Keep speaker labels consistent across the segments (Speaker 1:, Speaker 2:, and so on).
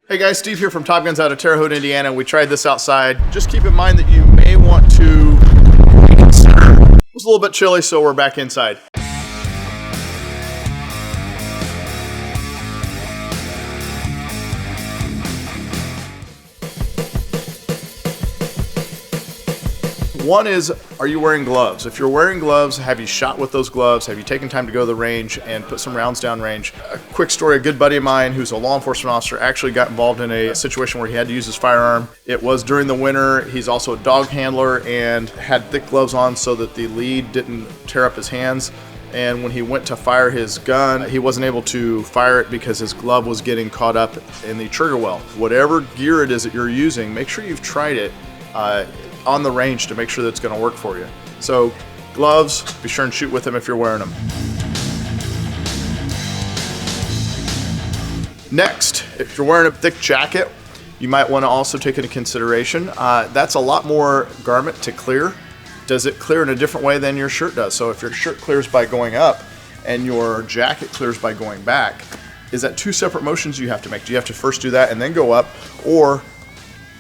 Speaker 1: Hey guys, Steve here from Top Guns out of Terre Haute, Indiana. We tried this outside. Just keep in mind that you may want to reconsider. It was a little bit chilly, so we're back inside. One is, are you wearing gloves? If you're wearing gloves, have you shot with those gloves? Have you taken time to go to the range and put some rounds down range? A quick story, a good buddy of mine who's a law enforcement officer actually got involved in a situation where he had to use his firearm. It was during the winter. He's also a dog handler and had thick gloves on so that the lead didn't tear up his hands. And when he went to fire his gun, he wasn't able to fire it because his glove was getting caught up in the trigger well. Whatever gear it is that you're using, make sure you've tried it on the range to make sure that it's going to work for you. So gloves, be sure and shoot with them if you're wearing them. Next, if you're wearing a thick jacket, you might want to also take into consideration, that's a lot more garment to clear. Does it clear in a different way than your shirt does? So if your shirt clears by going up and your jacket clears by going back, is that two separate motions you have to make? Do you have to first do that and then go up? Or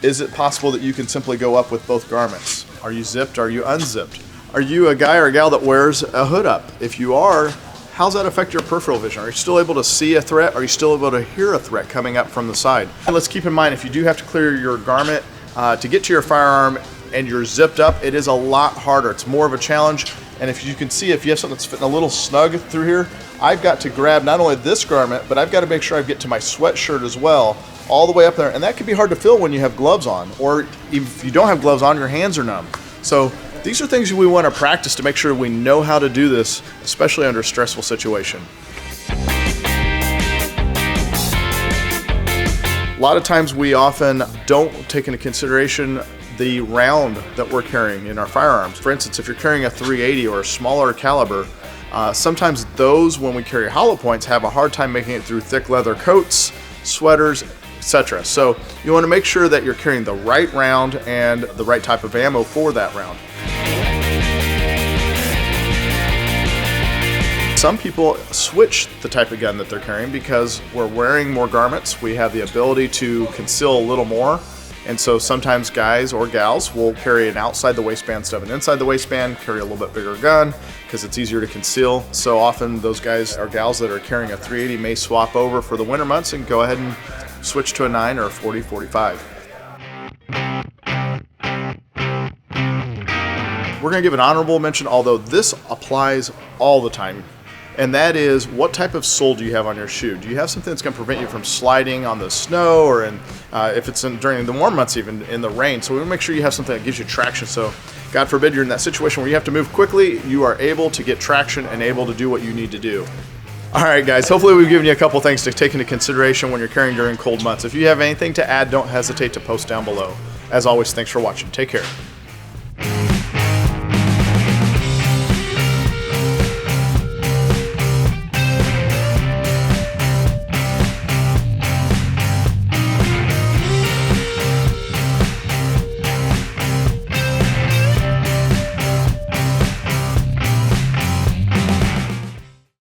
Speaker 1: is it possible that you can simply go up with both garments? Are you zipped? Are you unzipped? Are you a guy or a gal that wears a hood up? If you are, how does that affect your peripheral vision? Are you still able to see a threat? Are you still able to hear a threat coming up from the side? And let's keep in mind, if you do have to clear your garment to get to your firearm and you're zipped up, it is a lot harder. It's more of a challenge. And if you can see, if you have something that's fitting a little snug through here, I've got to grab not only this garment, but I've got to make sure I get to my sweatshirt as well, all the way up there. And that can be hard to feel when you have gloves on, or if you don't have gloves on, your hands are numb. So these are things we want to practice to make sure we know how to do this, especially under a stressful situation. A lot of times we often don't take into consideration the round that we're carrying in our firearms. For instance, if you're carrying a .380 or a smaller caliber, sometimes those, when we carry hollow points, have a hard time making it through thick leather coats, sweaters, etc. So you want to make sure that you're carrying the right round and the right type of ammo for that round. Some people switch the type of gun that they're carrying because we're wearing more garments. We have the ability to conceal a little more. And so sometimes guys or gals will carry an outside the waistband instead of an inside the waistband, carry a little bit bigger gun because it's easier to conceal. So often those guys or gals that are carrying a .380 may swap over for the winter months and go ahead and switch to a 9 or a 40-45. We're going to give an honorable mention, although this applies all the time. And that is, what type of sole do you have on your shoe? Do you have something that's going to prevent you from sliding on the snow, or if it's during the warm months, even in the rain? So we want to make sure you have something that gives you traction. So God forbid you're in that situation where you have to move quickly, you are able to get traction and able to do what you need to do. All right, guys, hopefully we've given you a couple things to take into consideration when you're carrying during cold months. If you have anything to add, don't hesitate to post down below. As always, thanks for watching. Take care.